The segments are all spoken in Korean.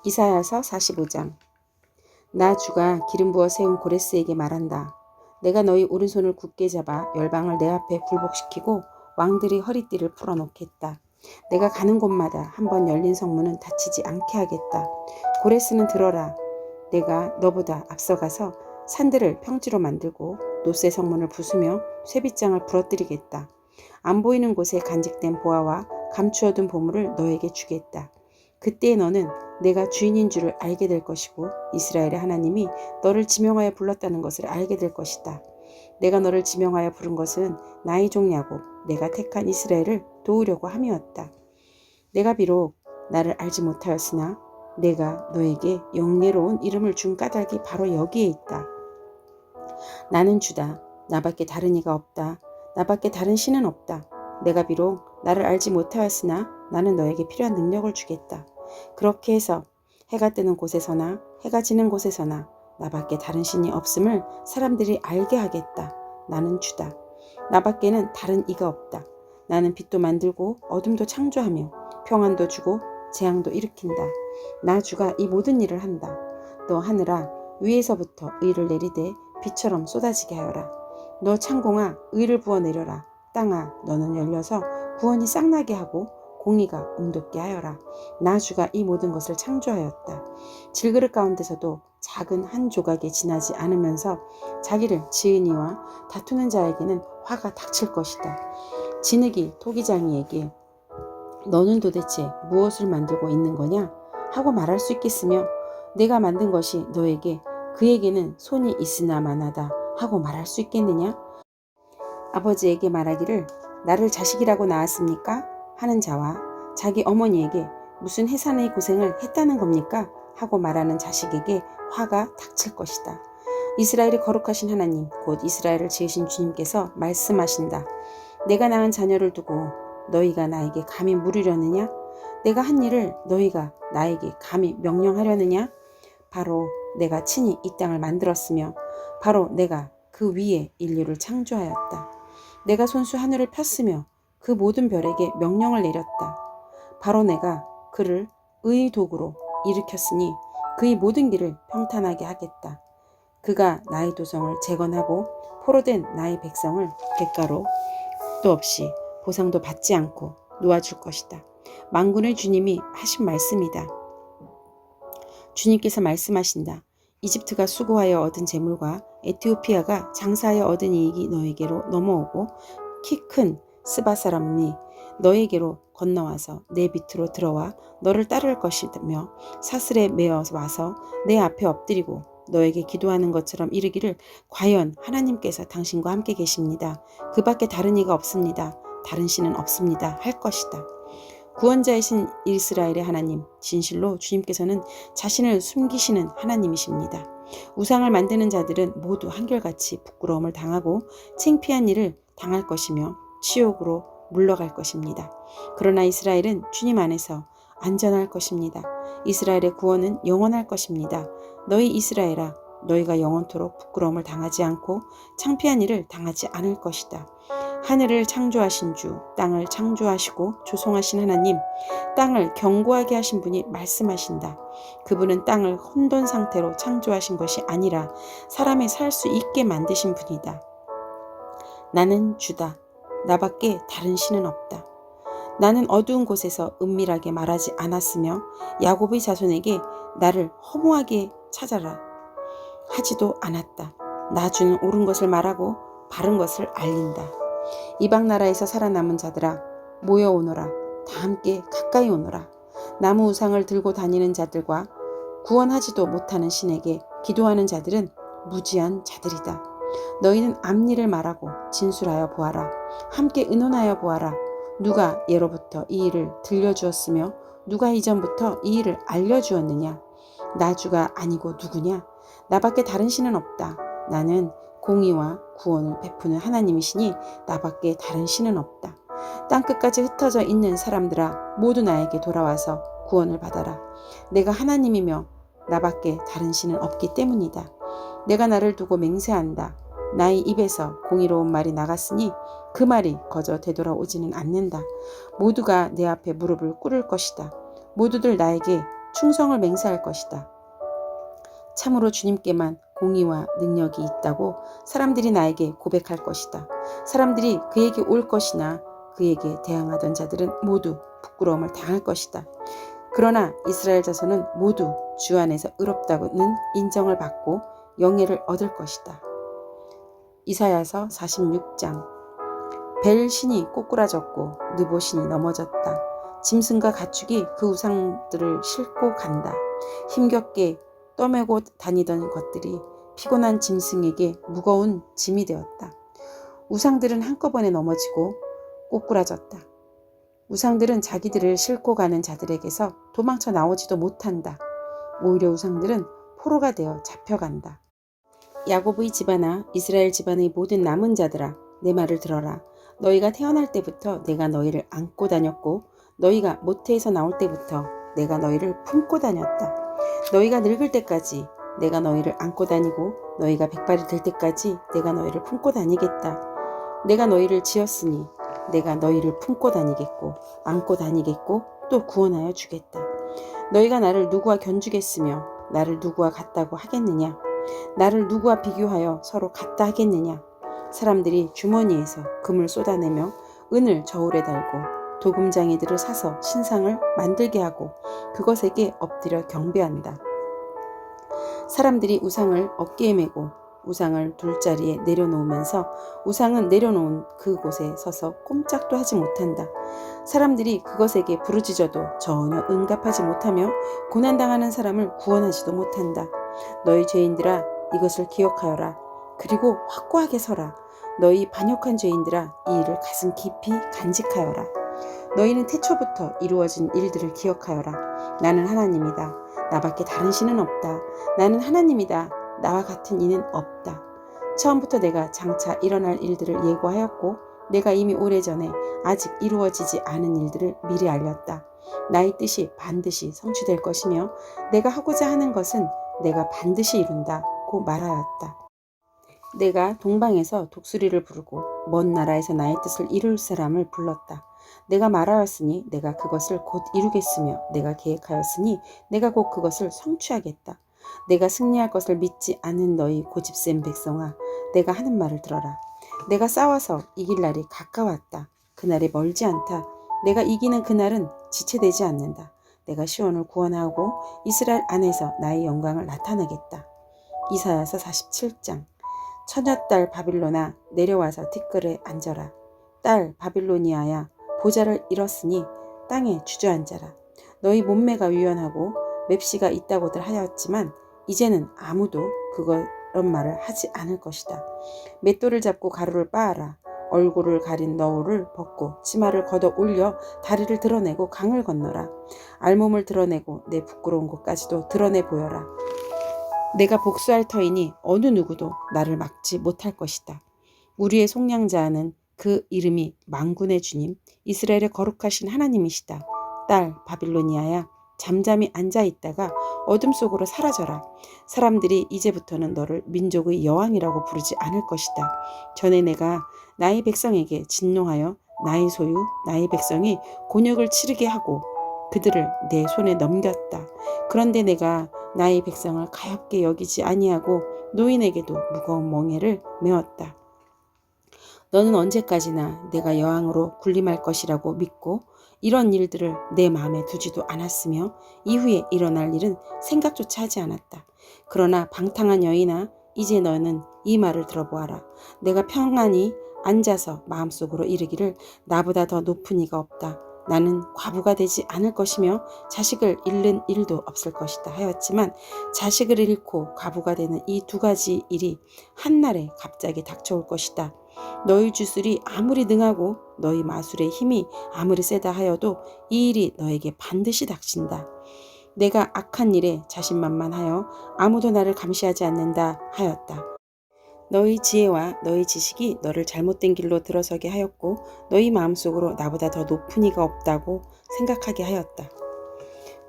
이사야서 45장. 나 주가 기름 부어 세운 고레스에게 말한다. 내가 너희 오른손을 굳게 잡아 열방을 내 앞에 굴복시키고 왕들이 허리띠를 풀어놓겠다. 내가 가는 곳마다 한번 열린 성문은 닫히지 않게 하겠다. 고레스는 들어라. 내가 너보다 앞서가서 산들을 평지로 만들고 노새 성문을 부수며 쇠빗장을 부러뜨리겠다. 안 보이는 곳에 간직된 보화와 감추어둔 보물을 너에게 주겠다. 그때 너는 내가 주인인 줄을 알게 될 것이고 이스라엘의 하나님이 너를 지명하여 불렀다는 것을 알게 될 것이다. 내가 너를 지명하여 부른 것은 나의 종 야곱, 내가 택한 이스라엘을 도우려고 함이었다. 내가 비록 나를 알지 못하였으나 내가 너에게 영예로운 이름을 준 까닭이 바로 여기에 있다. 나는 주다. 나밖에 다른 이가 없다. 나밖에 다른 신은 없다. 내가 비록 나를 알지 못하였으나 나는 너에게 필요한 능력을 주겠다. 그렇게 해서 해가 뜨는 곳에서나 해가 지는 곳에서나 나밖에 다른 신이 없음을 사람들이 알게 하겠다. 나는 주다. 나밖에는 다른 이가 없다. 나는 빛도 만들고 어둠도 창조하며 평안도 주고 재앙도 일으킨다. 나 주가 이 모든 일을 한다. 너 하늘아, 위에서부터 의를 내리되 비처럼 쏟아지게 하여라. 너 창공아, 의를 부어내려라. 땅아, 너는 열려서 구원이 싹나게 하고 공의가 움돋게 하여라. 나 주가 이 모든 것을 창조하였다. 질그릇 가운데서도 작은 한 조각에 지나지 않으면서 자기를 지은 이와 다투는 자에게는 화가 닥칠 것이다. 진흙이 토기장이에게 너는 도대체 무엇을 만들고 있는 거냐? 하고 말할 수 있겠으며 내가 만든 것이 너에게 그에게는 손이 있으나 마나다 하고 말할 수 있겠느냐? 아버지에게 말하기를 나를 자식이라고 낳았습니까? 하는 자와 자기 어머니에게 무슨 해산의 고생을 했다는 겁니까? 하고 말하는 자식에게 화가 닥칠 것이다. 이스라엘이 거룩하신 하나님, 곧 이스라엘을 지으신 주님께서 말씀하신다. 내가 낳은 자녀를 두고 너희가 나에게 감히 물으려느냐? 내가 한 일을 너희가 나에게 감히 명령하려느냐? 바로 내가 친히 이 땅을 만들었으며 바로 내가 그 위에 인류를 창조하였다. 내가 손수 하늘을 폈으며 그 모든 별에게 명령을 내렸다. 바로 내가 그를 의의 도구로 일으켰으니 그의 모든 길을 평탄하게 하겠다. 그가 나의 도성을 재건하고 포로된 나의 백성을 대가로 또 없이 보상도 받지 않고 놓아줄 것이다. 만군의 주님이 하신 말씀이다. 주님께서 말씀하신다. 이집트가 수고하여 얻은 재물과 에티오피아가 장사하여 얻은 이익이 너에게로 넘어오고 키 큰 스바 사람이 너에게로 건너와서 내 밑으로 들어와 너를 따를 것이며 사슬에 매어 와서 내 앞에 엎드리고 너에게 기도하는 것처럼 이르기를 과연 하나님께서 당신과 함께 계십니다. 그 밖에 다른 이가 없습니다. 다른 신은 없습니다. 할 것이다. 구원자이신 이스라엘의 하나님, 진실로 주님께서는 자신을 숨기시는 하나님이십니다. 우상을 만드는 자들은 모두 한결같이 부끄러움을 당하고 창피한 일을 당할 것이며 치욕으로 물러갈 것입니다. 그러나 이스라엘은 주님 안에서 안전할 것입니다. 이스라엘의 구원은 영원할 것입니다. 너희 이스라엘아, 너희가 영원토록 부끄러움을 당하지 않고 창피한 일을 당하지 않을 것이다. 하늘을 창조하신 주, 땅을 창조하시고 조성하신 하나님, 땅을 견고하게 하신 분이 말씀하신다. 그분은 땅을 혼돈 상태로 창조하신 것이 아니라 사람이 살 수 있게 만드신 분이다. 나는 주다. 나밖에 다른 신은 없다. 나는 어두운 곳에서 은밀하게 말하지 않았으며 야곱의 자손에게 나를 허무하게 찾아라 하지도 않았다. 나 주는 옳은 것을 말하고 바른 것을 알린다. 이방 나라에서 살아남은 자들아, 모여오너라. 다 함께 가까이 오너라. 나무 우상을 들고 다니는 자들과 구원하지도 못하는 신에게 기도하는 자들은 무지한 자들이다. 너희는 앞일을 말하고 진술하여 보아라. 함께 의논하여 보아라. 누가 예로부터 이 일을 들려주었으며 누가 이전부터 이 일을 알려주었느냐? 나 주가 아니고 누구냐? 나밖에 다른 신은 없다. 나는 공의와 구원을 베푸는 하나님이시니 나밖에 다른 신은 없다. 땅끝까지 흩어져 있는 사람들아, 모두 나에게 돌아와서 구원을 받아라. 내가 하나님이며 나밖에 다른 신은 없기 때문이다. 내가 나를 두고 맹세한다. 나의 입에서 공의로운 말이 나갔으니 그 말이 거저 되돌아오지는 않는다. 모두가 내 앞에 무릎을 꿇을 것이다. 모두들 나에게 충성을 맹세할 것이다. 참으로 주님께만 공의와 능력이 있다고 사람들이 나에게 고백할 것이다. 사람들이 그에게 올 것이나 그에게 대항하던 자들은 모두 부끄러움을 당할 것이다. 그러나 이스라엘 자손은 모두 주 안에서 의롭다고는 인정을 받고 영예를 얻을 것이다. 이사야서 46장. 벨 신이 꼬꾸라졌고 느보 신이 넘어졌다. 짐승과 가축이 그 우상들을 싣고 간다. 힘겹게 떠매고 다니던 것들이 피곤한 짐승에게 무거운 짐이 되었다. 우상들은 한꺼번에 넘어지고 꼬꾸라졌다. 우상들은 자기들을 싣고 가는 자들에게서 도망쳐 나오지도 못한다. 오히려 우상들은 포로가 되어 잡혀간다. 야곱의 집안아, 이스라엘 집안의 모든 남은 자들아, 내 말을 들어라. 너희가 태어날 때부터 내가 너희를 안고 다녔고 너희가 모태에서 나올 때부터 내가 너희를 품고 다녔다. 너희가 늙을 때까지 내가 너희를 안고 다니고 너희가 백발이 될 때까지 내가 너희를 품고 다니겠다. 내가 너희를 지었으니 내가 너희를 품고 다니겠고 안고 다니겠고 또 구원하여 주겠다. 너희가 나를 누구와 견주겠으며 나를 누구와 같다고 하겠느냐? 나를 누구와 비교하여 서로 같다 하겠느냐? 사람들이 주머니에서 금을 쏟아내며 은을 저울에 달고 도금장이들을 사서 신상을 만들게 하고 그것에게 엎드려 경배한다. 사람들이 우상을 어깨에 메고 우상을 둘자리에 내려놓으면서 우상은 내려놓은 그곳에 서서 꼼짝도 하지 못한다. 사람들이 그것에게 부르짖어도 전혀 응답하지 못하며 고난당하는 사람을 구원하지도 못한다. 너희 죄인들아, 이것을 기억하여라. 그리고 확고하게 서라. 너희 반역한 죄인들아, 이 일을 가슴 깊이 간직하여라. 너희는 태초부터 이루어진 일들을 기억하여라. 나는 하나님이다. 나밖에 다른 신은 없다. 나는 하나님이다. 나와 같은 이는 없다. 처음부터 내가 장차 일어날 일들을 예고하였고 내가 이미 오래전에 아직 이루어지지 않은 일들을 미리 알렸다. 나의 뜻이 반드시 성취될 것이며 내가 하고자 하는 것은 내가 반드시 이룬다고 말하였다. 내가 동방에서 독수리를 부르고 먼 나라에서 나의 뜻을 이룰 사람을 불렀다. 내가 말하였으니 내가 그것을 곧 이루겠으며 내가 계획하였으니 내가 곧 그것을 성취하겠다. 내가 승리할 것을 믿지 않는 너희 고집센 백성아, 내가 하는 말을 들어라. 내가 싸워서 이길 날이 가까웠다. 그날이 멀지 않다. 내가 이기는 그날은 지체되지 않는다. 내가 시온을 구원하고 이스라엘 안에서 나의 영광을 나타내겠다. 이사야서 47장. 처녀딸 바빌론아, 내려와서 티끌에 앉아라. 딸 바빌로니아야, 보좌를 잃었으니 땅에 주저앉아라. 너희 몸매가 유연하고 맵시가 있다고들 하였지만 이제는 아무도 그런 말을 하지 않을 것이다. 맷돌을 잡고 가루를 빻아라. 얼굴을 가린 너울을 벗고 치마를 걷어 올려 다리를 드러내고 강을 건너라. 알몸을 드러내고 내 부끄러운 곳까지도 드러내 보여라. 내가 복수할 터이니 어느 누구도 나를 막지 못할 것이다. 우리의 속량자는 그 이름이 만군의 주님, 이스라엘의 거룩하신 하나님이시다. 딸 바빌로니아야, 잠잠히 앉아있다가 어둠 속으로 사라져라. 사람들이 이제부터는 너를 민족의 여왕이라고 부르지 않을 것이다. 전에 내가 나의 백성에게 진노하여 나의 소유, 나의 백성이 곤욕을 치르게 하고 그들을 내 손에 넘겼다. 그런데 내가 나의 백성을 가엾게 여기지 아니하고 노인에게도 무거운 멍에를 메었다. 너는 언제까지나 내가 여왕으로 군림할 것이라고 믿고 이런 일들을 내 마음에 두지도 않았으며 이후에 일어날 일은 생각조차 하지 않았다. 그러나 방탕한 여인아, 이제 너는 이 말을 들어보아라. 내가 평안히 앉아서 마음속으로 이르기를 나보다 더 높은 이가 없다. 나는 과부가 되지 않을 것이며 자식을 잃는 일도 없을 것이다 하였지만 자식을 잃고 과부가 되는 이 두 가지 일이 한날에 갑자기 닥쳐올 것이다. 너희 주술이 아무리 능하고 너희 마술의 힘이 아무리 세다 하여도 이 일이 너에게 반드시 닥친다. 내가 악한 일에 자신만만하여 아무도 나를 감시하지 않는다 하였다. 너희 지혜와 너희 지식이 너를 잘못된 길로 들어서게 하였고 너희 마음속으로 나보다 더 높은 이가 없다고 생각하게 하였다.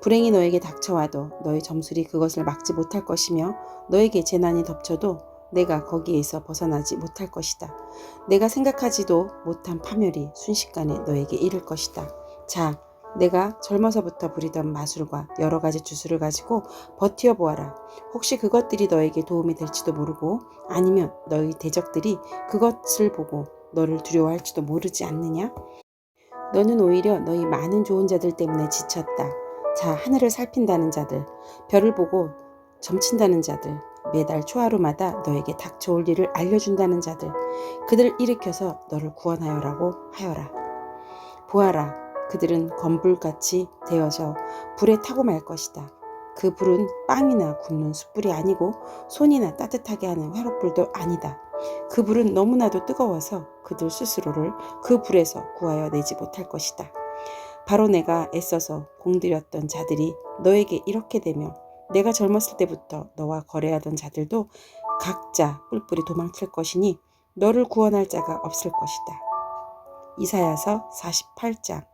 불행이 너에게 닥쳐와도 너희 점술이 그것을 막지 못할 것이며 너에게 재난이 덮쳐도 내가 거기에서 벗어나지 못할 것이다. 내가 생각하지도 못한 파멸이 순식간에 너에게 이를 것이다. 자, 내가 젊어서부터 부리던 마술과 여러 가지 주술을 가지고 버티어 보아라. 혹시 그것들이 너에게 도움이 될지도 모르고 아니면 너희 대적들이 그것을 보고 너를 두려워할지도 모르지 않느냐? 너는 오히려 너희 많은 좋은 자들 때문에 지쳤다. 자, 하늘을 살핀다는 자들, 별을 보고 점친다는 자들, 매달 초하루마다 너에게 닥쳐올 일을 알려준다는 자들, 그들을 일으켜서 너를 구원하여라고 하여라. 보아라, 그들은 건불같이 되어서 불에 타고 말 것이다. 그 불은 빵이나 굽는 숯불이 아니고 손이나 따뜻하게 하는 화롯불도 아니다. 그 불은 너무나도 뜨거워서 그들 스스로를 그 불에서 구하여 내지 못할 것이다. 바로 내가 애써서 공들였던 자들이 너에게 이렇게 되며 내가 젊었을 때부터 너와 거래하던 자들도 각자 뿔뿔이 도망칠 것이니 너를 구원할 자가 없을 것이다. 이사야서 48장.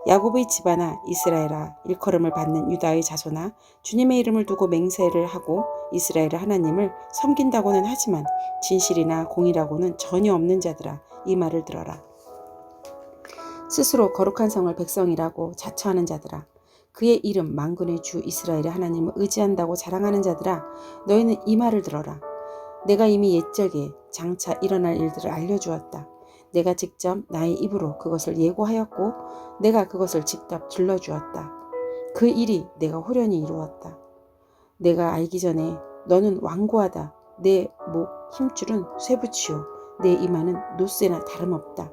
야곱의 집안아 이스라엘아, 일컬음을 받는 유다의 자손아, 주님의 이름을 두고 맹세를 하고 이스라엘의 하나님을 섬긴다고는 하지만 진실이나 공의라고는 전혀 없는 자들아, 이 말을 들어라. 스스로 거룩한 성을 백성이라고 자처하는 자들아, 그의 이름 만군의 주 이스라엘의 하나님을 의지한다고 자랑하는 자들아, 너희는 이 말을 들어라. 내가 이미 옛적에 장차 일어날 일들을 알려주었다. 내가 직접 나의 입으로 그것을 예고하였고 내가 그것을 직접 들려주었다. 그 일이 내가 호련히 이루었다. 내가 알기 전에 너는 완고하다. 내 목 힘줄은 쇠붙이요. 내 이마는 노쇠나 다름없다.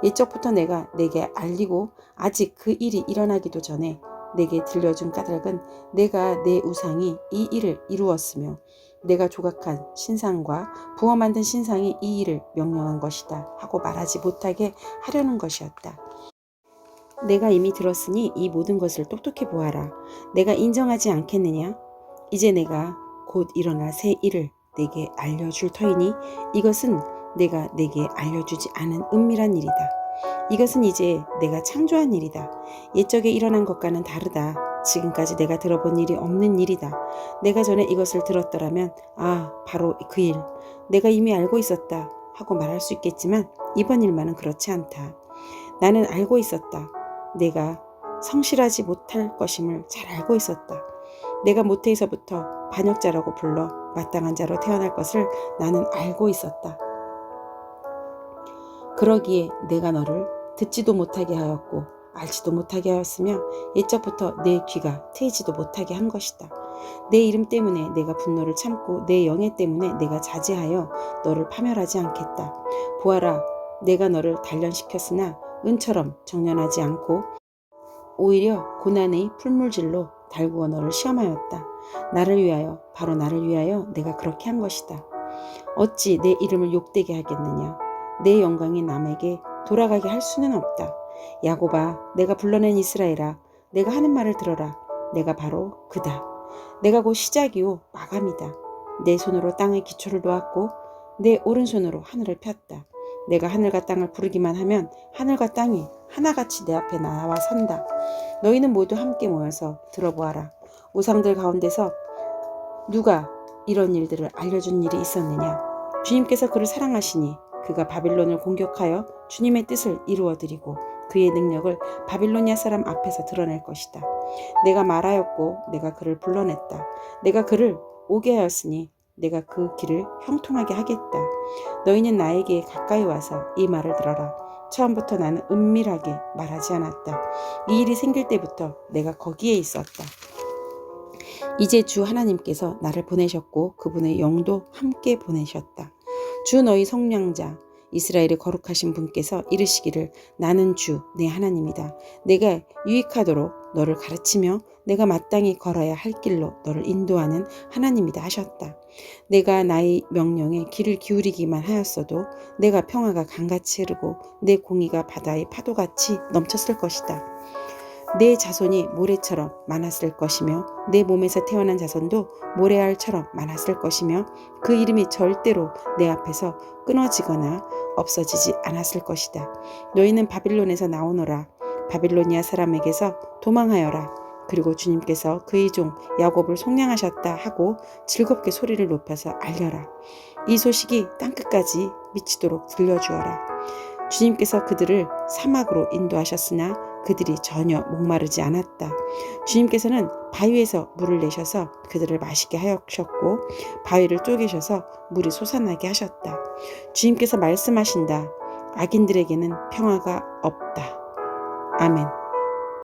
옛적부터 내가 내게 알리고 아직 그 일이 일어나기도 전에 내게 들려준 까닭은 내가 내 우상이 이 일을 이루었으며 내가 조각한 신상과 부어 만든 신상이 이 일을 명령한 것이다 하고 말하지 못하게 하려는 것이었다. 내가 이미 들었으니 이 모든 것을 똑똑히 보아라. 내가 인정하지 않겠느냐? 이제 내가 곧 일어날 새 일을 내게 알려줄 터이니 이것은 내가 내게 알려주지 않은 은밀한 일이다. 이것은 이제 내가 창조한 일이다. 옛적에 일어난 것과는 다르다. 지금까지 내가 들어본 일이 없는 일이다. 내가 전에 이것을 들었더라면 바로 그 일, 내가 이미 알고 있었다 하고 말할 수 있겠지만 이번 일만은 그렇지 않다. 나는 알고 있었다. 내가 성실하지 못할 것임을 잘 알고 있었다. 내가 모태에서부터 반역자라고 불러 마땅한 자로 태어날 것을 나는 알고 있었다. 그러기에 내가 너를 듣지도 못하게 하였고 알지도 못하게 하였으며 옛적부터 내 귀가 트이지도 못하게 한 것이다. 내 이름 때문에 내가 분노를 참고 내 영예 때문에 내가 자제하여 너를 파멸하지 않겠다. 보아라, 내가 너를 단련시켰으나 은처럼 정련하지 않고 오히려 고난의 풀물질로 달구어 너를 시험하였다. 나를 위하여, 바로 나를 위하여 내가 그렇게 한 것이다. 어찌 내 이름을 욕되게 하겠느냐? 내 영광이 남에게 돌아가게 할 수는 없다. 야곱아, 내가 불러낸 이스라엘아, 내가 하는 말을 들어라. 내가 바로 그다. 내가 곧 시작이요 마감이다. 내 손으로 땅의 기초를 놓았고 내 오른손으로 하늘을 폈다. 내가 하늘과 땅을 부르기만 하면 하늘과 땅이 하나같이 내 앞에 나와 선다. 너희는 모두 함께 모여서 들어보아라. 우상들 가운데서 누가 이런 일들을 알려준 일이 있었느냐? 주님께서 그를 사랑하시니 그가 바빌론을 공격하여 주님의 뜻을 이루어드리고 그의 능력을 바빌로니아 사람 앞에서 드러낼 것이다. 내가 말하였고 내가 그를 불러냈다. 내가 그를 오게 하였으니 내가 그 길을 형통하게 하겠다. 너희는 나에게 가까이 와서 이 말을 들어라. 처음부터 나는 은밀하게 말하지 않았다. 이 일이 생길 때부터 내가 거기에 있었다. 이제 주 하나님께서 나를 보내셨고 그분의 영도 함께 보내셨다. 주 너희 성량자 이스라엘의 거룩하신 분께서 이르시기를 나는 주 내 하나님이다. 내가 유익하도록 너를 가르치며 내가 마땅히 걸어야 할 길로 너를 인도하는 하나님이다 하셨다. 내가 나의 명령에 귀를 기울이기만 하였어도 내가 평화가 강같이 흐르고 내 공의가 바다의 파도같이 넘쳤을 것이다. 내 자손이 모래처럼 많았을 것이며 내 몸에서 태어난 자손도 모래알처럼 많았을 것이며 그 이름이 절대로 내 앞에서 끊어지거나 없어지지 않았을 것이다. 너희는 바빌론에서 나오너라. 바빌로니아 사람에게서 도망하여라. 그리고 주님께서 그의 종 야곱을 속량하셨다 하고 즐겁게 소리를 높여서 알려라. 이 소식이 땅끝까지 미치도록 들려주어라. 주님께서 그들을 사막으로 인도하셨으나 그들이 전혀 목마르지 않았다. 주님께서는 바위에서 물을 내셔서 그들을 마시게 하셨고 바위를 쪼개셔서 물이 솟아나게 하셨다. 주님께서 말씀하신다. 악인들에게는 평화가 없다. 아멘.